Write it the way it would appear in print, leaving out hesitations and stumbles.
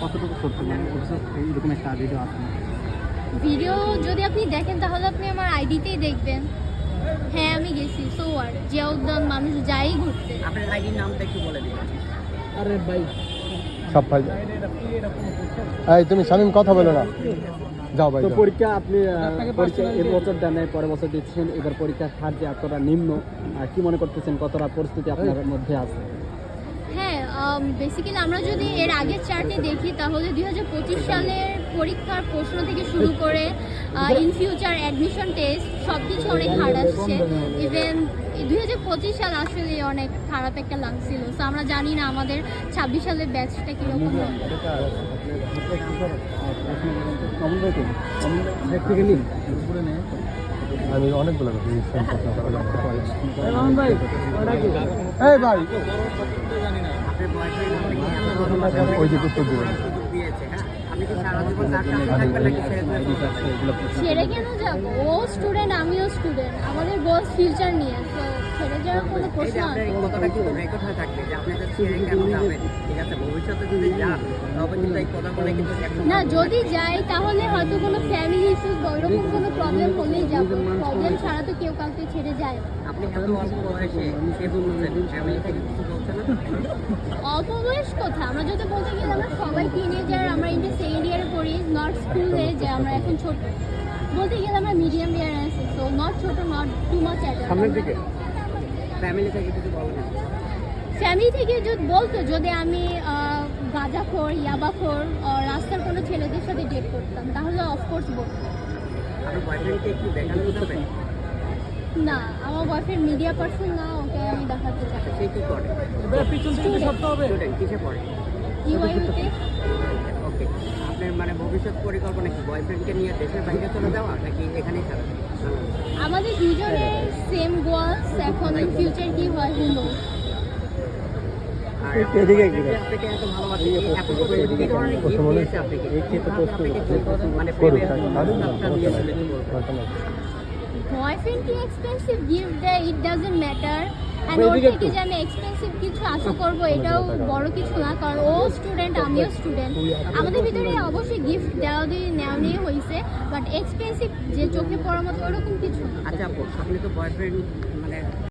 কতটুকু সত্য, মানে এরকম একটা ভিডিও আছে? ভিডিও যদি আপনি দেখেন তাহলে আপনি আমার আইডিতেই দেখবেন। হ্যাঁ আমি গেছি, সো আর জিয়া উদ্যান মানুষ যাই ঘুরতে। আপনার আইডির নামটা একটু বলে দিবেন। আরে ভাই সব ভাই, এই তুমি শামীম কথা বলো না, যাও ভাই তো যাও। পরীক্ষা আপনি পরীক্ষা এই বছর দেন নাই, পরের বছর দিচ্ছেন, এবার পরীক্ষার হার যে এতটা নিম্ন, কি মনে করতেছেন, কতটা পরিস্থিতি আপনার মধ্যে আছে? হ্যাঁ বেসিক্যালি আমরা যদি এর আগের চার্টে দেখি তাহলে 2025 সালের পরীক্ষার প্রশ্ন থেকে শুরু করে ইন ফিউচার অ্যাডমিশন টেস্ট সব কিছু অনেক হার্ড আসছে। ইভেন 2025 সাল আসলে অনেক খারাপ একটা লাগছিল। সো আমরা জানি না আমাদের 26 সালের ব্যাচটা কীরকম হবে। আমি অনেকগুলো এই ভাই আপনার বয়ফ্রেন্ড ওই যে উত্তর দিবেন। দিয়েছে, হ্যাঁ? আপনি কি সারা জীবন তার সাথে থাকবেন নাকি ছেড়ে কেন যাব? ও স্টুডেন্ট, আমিও স্টুডেন্ট, আমাদের গোলস ফিউচার নিয়ে। তো ছেড়ে যাওয়ার কোনো প্রশ্ন আপনার আসে এই কথাটা কিন্তু রেকর্ড হয়ে থাকবে যে আপনি তো ছেড়ে কেন যাবেন, ঠিক আছে? ভবিষ্যতে যদি যান তবে কিন্তু এই কথাগুলো কিন্তু না, যদি যাই তাহলে হয়তো কোনো ফ্যামিলি ইস্যুস বা ওইরকম কোনো প্রবলেম হলেই যাবো। প্রবলেম ছাড়া তো কেউ কাউকে ছেড়ে যায় না। আপনি এত অল্প বয়সে সে বলছেন ফ্যামিলি থেকে কিছু বলছে না? অল্প বয়স কথা, আমরা যদি বলতে গেলে আমরা সবাই টিনেজার, আমরা ইন্টার সেকেন্ড ইয়ারে পড়ি, নট স্কুলে যে আমরা এখন ছোট। বলতে গেলে আমরা মিডিয়াম ইয়ারে আছি, সো নট ছোট, নট টু মাচ অ্যাডাল্ট। সামনের দিকে ফ্যামিলি থেকে কিছু বলবেন? ফ্যামিলি থেকে যদি বলতো যদি আমি গাঁজাখোর, ইয়াবাখোর, রাস্তার কোনো ছেলেদের সাথে ডেট করতাম তাহলে অফকোর্স বলতো। আপনার বয়ফ্রেন্ডকে কি দেখানো যাবে? না, আমার বয়ফ্রেন্ড মিডিয়া পার্সন না, ওকে আমি দেখাতে চাই। সে কি করে? স্টুডেন্ট, কিসে পড়ে? ইউআইতে ওকে, আপনার মানে ভবিষ্যৎ পরিকল্পনা কি বয়ফ্রেন্ডকে নিয়ে দেশের বাইরে চলে যাওয়া নাকি এখানেই থাকবে? আমাদের দুজনের সেম গোয়ালস, এখন ইন ফিউচার কি হয় হু নোস। আর এদিকে আপনাকে এত ভালোবাসি, এত কি ধরনের gift দিয়েছে আপনাকে? মানে করুক, প্রস্তাবটা দিয়েছিল কি বলবো? বয়ফ্রেন্ড কি এক্সপেন্সিভ গিফট দেয়, ইট ডাজন্ট ম্যাটার। অ্যান্ড ওর থেকে যে আমি এক্সপেন্সিভ কিছু আশা করবো এটাও বড় কিছু না, কারণ ও স্টুডেন্ট, আমিও স্টুডেন্ট। আমাদের ভিতরে অবশ্যই গিফট দেওয়া দিয়ে নেওয়া নিয়ে হয়েছে, বাট এক্সপেন্সিভ যে চোখে পড়ার মতো ওরকম কিছু না। আচ্ছা আপু, আপনি তো বয়ফ্রেন্ড মানে